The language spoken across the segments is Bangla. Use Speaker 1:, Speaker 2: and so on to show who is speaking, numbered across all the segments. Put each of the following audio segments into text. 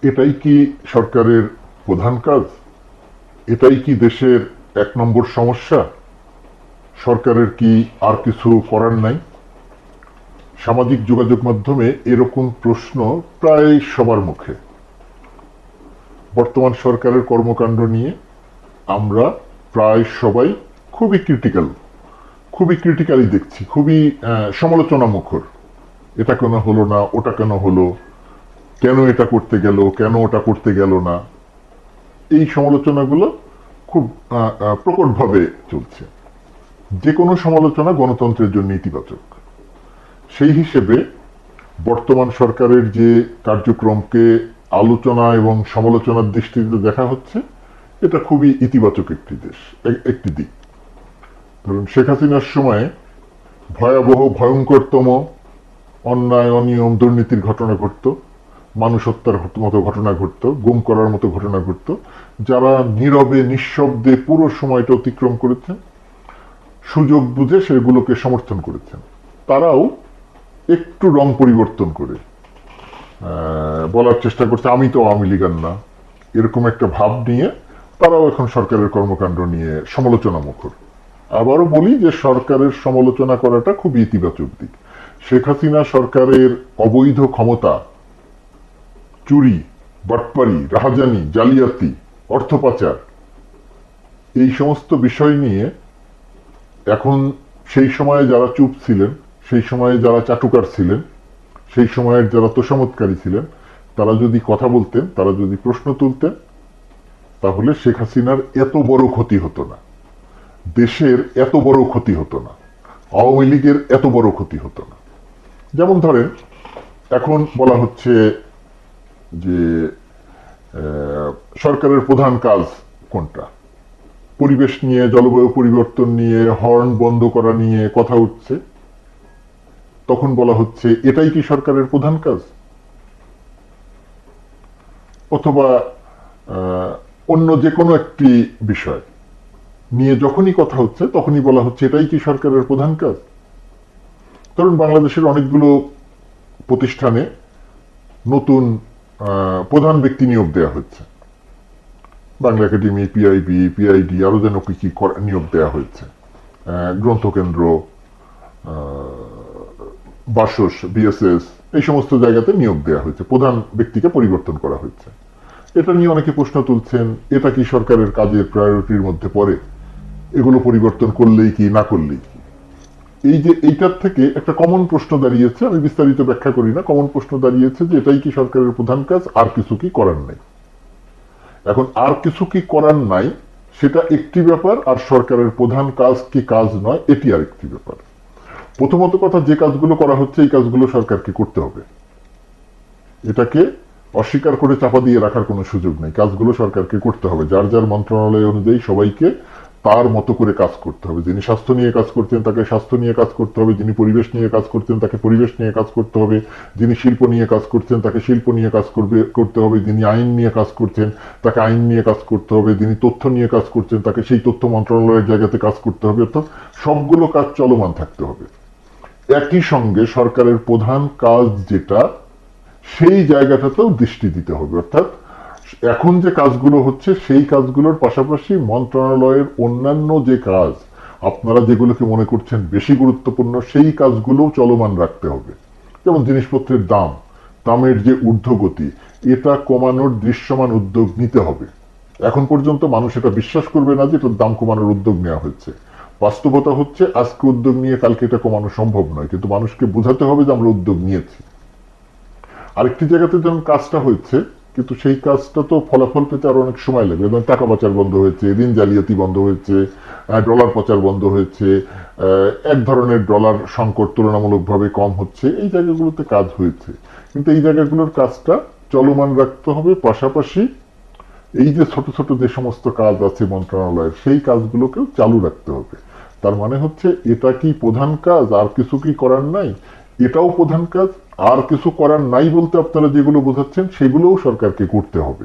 Speaker 1: এটাই কি সরকারের প্রধান কাজ? এটাই কি দেশের 1 নম্বর সমস্যা? সরকারের কি আর কিছু করার নাই? সামাজিক যোগাযোগ মাধ্যমে এরকম প্রশ্ন প্রায় সবার মুখে। বর্তমান সরকারের কর্মকাণ্ড নিয়ে আমরা প্রায় সবাই খুবই ক্রিটিক্যালি দেখছি, খুবই সমালোচনা মুখর। এটা কেন হলো না, ওটা কেন হলো, কেন এটা করতে গেল, কেন ওটা করতে গেল না, এই সমালোচনাগুলো খুব প্রকটভাবে চলছে। যে কোনো সমালোচনা গণতন্ত্রের জন্য ইতিবাচক। সেই হিসেবে বর্তমান সরকারের যে কার্যক্রমকে আলোচনা এবং সমালোচনার দৃষ্টিতে দেখা হচ্ছে, এটা খুবই ইতিবাচক একটি দিক। ধরুন, শেখ হাসিনার সময়ে ভয়ঙ্করতম অন্যায়, অনিয়ম, দুর্নীতির ঘটনা ঘটতো, মানুষ হত্যার মতো ঘটনা ঘটতো, গুম করার মতো ঘটনা ঘটতো। যারা নীরবে নিঃশব্দে পুরো সময়টা অতিক্রম করেছেন, সুযোগ বুঝে সেগুলোকে সমর্থন করেছেন, তারাও একটু রং পরিবর্তন করে বলার চেষ্টা করছে আমি তো আওয়ামী লীগার না, এরকম একটা ভাব নিয়ে তারাও এখন সরকারের কর্মকাণ্ড নিয়ে সমালোচনা মুখর। আবারও বলি যে সরকারের সমালোচনা করাটা খুবই ইতিবাচক দিক। শেখ হাসিনা সরকারের অবৈধ ক্ষমতা, চুরি, বাটপারি, রাহাজানি, জালিয়াতি, অর্থ পাচার, এই সমস্ত বিষয় নিয়ে এখন সেই সময়ে যারা চুপ ছিলেন, সেই সময়ে যারা চাটুকার ছিলেন, সেই সময়ের যারা তোষামতকারী ছিলেন, তারা যদি কথা বলতেন, তারা যদি প্রশ্ন তুলতেন, তাহলে শেখ হাসিনার এত বড় ক্ষতি হতো না, দেশের এত বড় ক্ষতি হতো না, আওয়ামী লীগের এত বড় ক্ষতি হতো না। যেমন ধরেন, এখন বলা হচ্ছে যে সরকারের প্রধান কাজ কোনটা? পরিবেশ নিয়ে, জলবায়ু পরিবর্তন নিয়ে, হর্ন বন্ধ করা নিয়ে কথা উঠছে। তখন বলা হচ্ছে এটাই কি সরকারের প্রধান কাজ? অথবা অন্য যে কোনো একটি বিষয় নিয়ে যখনই কথা হচ্ছে তখনই বলা হচ্ছে এটাই কি সরকারের প্রধান কাজ? ধরুন, বাংলাদেশের অনেকগুলো প্রতিষ্ঠানে নতুন প্রধান ব্যক্তি নিয়োগ দেওয়া হচ্ছে। বাংলা একাডেমি, পিআইবি, পিআইডি, আরো যেন কি কি নিয়োগ দেওয়া হয়েছে, গ্রন্থকেন্দ্র, বাসস, বিএসএস, এই সমস্ত জায়গাতে নিয়োগ দেওয়া হয়েছে, প্রধান ব্যক্তিকে পরিবর্তন করা হয়েছে। এটা নিয়ে অনেকে প্রশ্ন তুলছেন, এটা কি সরকারের কাজের প্রায়োরিটির মধ্যে পড়ে? এগুলো পরিবর্তন করলেই কি, না করলেই কি? এই যে এইটার থেকে একটা কমন প্রশ্ন দাঁড়িয়েছে, আমি বিস্তারিত ব্যাখ্যা করি না, কমন প্রশ্ন দাঁড়িয়েছে যে এটাই কি সরকারের প্রধান কাজ, আর কিছু কি করার নাই? এখন আর কিছু কি করার নাই সেটা একটি ব্যাপার, আর সরকারের প্রধান কাজ কি কাজ নয় এটি আরেকটি ব্যাপার। প্রথমত কথা, যে কাজগুলো করা হচ্ছে এই কাজগুলো সরকারকে করতে হবে, এটাকে অস্বীকার করে চাপা দিয়ে রাখার কোনো সুযোগ নেই। কাজগুলো সরকারকে করতে হবে, যার যার মন্ত্রণালয় অনুযায়ী সবাইকে তার মতো করে কাজ করতে হবে। যিনি স্বাস্থ্য নিয়ে কাজ করতেন তাকে স্বাস্থ্য নিয়ে কাজ করতে হবে, যিনি পরিবেশ নিয়ে কাজ করতেন তাকে পরিবেশ নিয়ে কাজ করতে হবে, যিনি শিল্প নিয়ে কাজ করছেন তাকে শিল্প নিয়ে কাজ করতে হবে, যিনি আইন নিয়ে কাজ করছেন তাকে আইন নিয়ে কাজ করতে হবে, যিনি তথ্য নিয়ে কাজ করছেন তাকে সেই তথ্য মন্ত্রণালয়ের জায়গাতে কাজ করতে হবে। অর্থাৎ সবগুলো কাজ চলমান থাকতে হবে। একই সঙ্গে সরকারের প্রধান কাজ যেটা, সেই জায়গাটাতেও দৃষ্টি দিতে হবে। অর্থাৎ এখন যে কাজগুলো হচ্ছে সেই কাজগুলোর পাশাপাশি মন্ত্রণালয়ের অন্যান্য যে কাজ, আপনারা যেগুলোকে মনে করছেন বেশি গুরুত্বপূর্ণ, সেই কাজগুলোও চলমান রাখতে হবে। যেমন জিনিসপত্রের দামের যে ঊর্ধ্বগতি, এটা কমানোর দৃশ্যমান উদ্যোগ নিতে হবে। এখন পর্যন্ত মানুষ এটা বিশ্বাস করবে না যে এটার দাম কমানোর উদ্যোগ নেওয়া হচ্ছে। বাস্তবতা হচ্ছে আজকে উদ্যোগ নিয়ে কালকে এটা কমানো সম্ভব নয়, কিন্তু মানুষকে বোঝাতে হবে যে আমরা উদ্যোগ নিয়েছি। আরেকটি জায়গাতে যেমন কাজটা হয়েছে, কিন্তু সেই কাজটা তো ফলাফল পেতে আরো অনেক সময় লাগবে। যেমন টাকা পাচার বন্ধ হয়েছে, ঋণ জালিয়াতি বন্ধ হয়েছে, ডলার পাচার বন্ধ হয়েছে, এক ধরনের ডলার সংকট তুলনামূলকভাবে কম হচ্ছে, এই জায়গাগুলোতে কাজ হয়েছে। কিন্তু এই জায়গাগুলোর কাজটা চলমান রাখতে হবে, পাশাপাশি এই যে ছোট ছোট যে সমস্ত কাজ আছে মন্ত্রণালয়ের, সেই কাজগুলোকেও চালু রাখতে হবে। তার মানে হচ্ছে এটা কি প্রধান কাজ, আর কিছু কি করার নাই? এটাও প্রধান কাজ, আর কিছু করার নাই বলতে আপনারা যেগুলো বোঝাচ্ছেন সেগুলোও সরকারকে করতে হবে।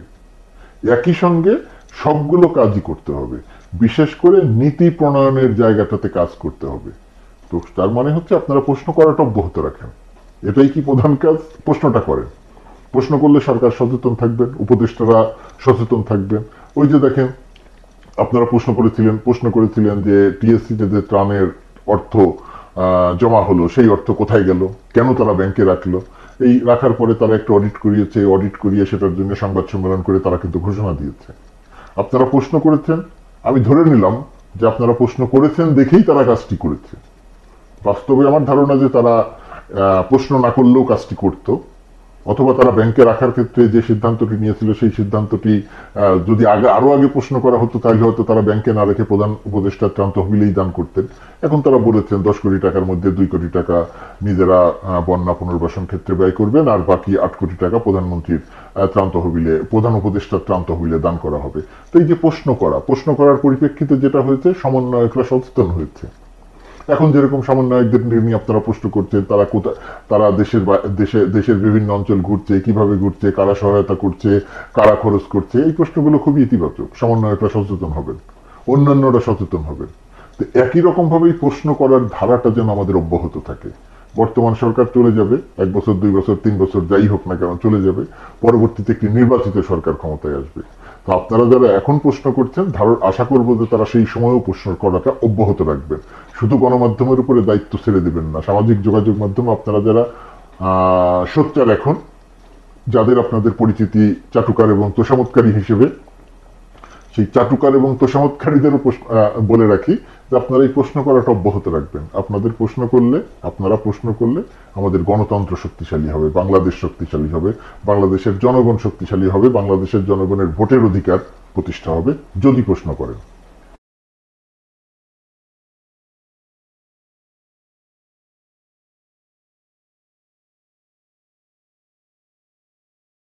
Speaker 1: একই সঙ্গে সবগুলো কাজই করতে হবে, বিশেষ করে নীতি প্রণয়নের জায়গাটাতে কাজ করতে হবে। তো তার মানে হচ্ছে আপনারা প্রশ্ন করাটা অব্যাহত রাখেন, এটাই কি প্রধান কাজ, প্রশ্নটা করেন। প্রশ্ন করলে সরকার সচেতন থাকবেন, উপদেষ্টারা সচেতন থাকবেন। ওই যে দেখেন, আপনারা প্রশ্ন করেছিলেন যে টিএসসিতে যে ত্রাণের অর্থ জমা হলো, সেই অর্থ কোথায় গেল, কেন তারা ব্যাংকে রাখলো। এই রাখার পরে তারা একটা অডিট করিয়েছে, অডিট করিয়ে সেটার জন্য সংবাদ সম্মেলন করে তারা কিন্তু ঘোষণা দিয়েছে। আপনারা প্রশ্ন করেছেন, আমি ধরে নিলাম যে আপনারা প্রশ্ন করেছেন দেখেই তারা কাজটি করেছে। বাস্তবে আমার ধারণা যে তারা প্রশ্ন না করলেও কাজটি করত, অথবা তারা ব্যাংকে রাখার ক্ষেত্রে যে সিদ্ধান্তটি নিয়েছিল সেই সিদ্ধান্তটি যদি আরো আগে প্রশ্ন করা হতো তাহলে হয়তো তারা ব্যাংকে না রেখে প্রধান উপদেষ্টার ত্রাণ তহবিলেই দান করতেন। এখন তারা বলেছেন 10 কোটি টাকার মধ্যে 2 কোটি টাকা নিজেরা বন্যা পুনর্বাসন ক্ষেত্রে ব্যয় করবেন, আর বাকি 8 কোটি টাকা প্রধানমন্ত্রীর ত্রাণ তহবিলে, প্রধান উপদেষ্টার ত্রাণ তহবিলে দান করা হবে। তো এই যে প্রশ্ন করার পরিপ্রেক্ষিতে যেটা হয়েছে, সমন্বয়করা সচেতন হয়েছে। এখন যেরকম সমন্বয়কদের নিয়ে আপনারা প্রশ্ন করছেন, তারা কোথায়, তারা দেশের বিভিন্ন অঞ্চল ঘুরছে, কিভাবে ঘুরছে, কারা সহায়তা করছে, কারা খরচ করছে, এই প্রশ্নগুলো খুবই ইতিবাচক। সমন্বয়করা সচেতন হবেন, অন্যান্যরা সচেতন হবেন। তো একই রকম ভাবেই প্রশ্ন করার ধারাটা যেন আমাদের অব্যাহত থাকে। বর্তমান সরকার চলে যাবে, 1 বছর 2 বছর 3 বছর যাই হোক না কেন চলে যাবে, পরবর্তীতে একটি নির্বাচিত সরকার ক্ষমতায় আসবে। তো আপনারা যারা এখন প্রশ্ন করছেন, আশা করবো যে তারা সেই সময়ও প্রশ্ন করাটা অব্যাহত রাখবেন। শুধু গণমাধ্যমের উপরে দায়িত্ব ছেড়ে দেবেন না। সামাজিক যোগাযোগ মাধ্যমে আপনারা যারা সোচ্চার, এখন যাদের আপনাদের পরিচিতি চাটুকার এবং তোষামতকারী হিসেবে, সেই চাটুকার এবং তোষামতকারীদেরও বলে রাখি যে আপনারা এই প্রশ্ন করাটা অব্যাহত রাখবেন। আপনারা প্রশ্ন করলে আমাদের গণতন্ত্র শক্তিশালী হবে, বাংলাদেশ শক্তিশালী হবে, বাংলাদেশের জনগণ শক্তিশালী হবে, বাংলাদেশের জনগণের ভোটের অধিকার প্রতিষ্ঠা হবে যদি প্রশ্ন করেন।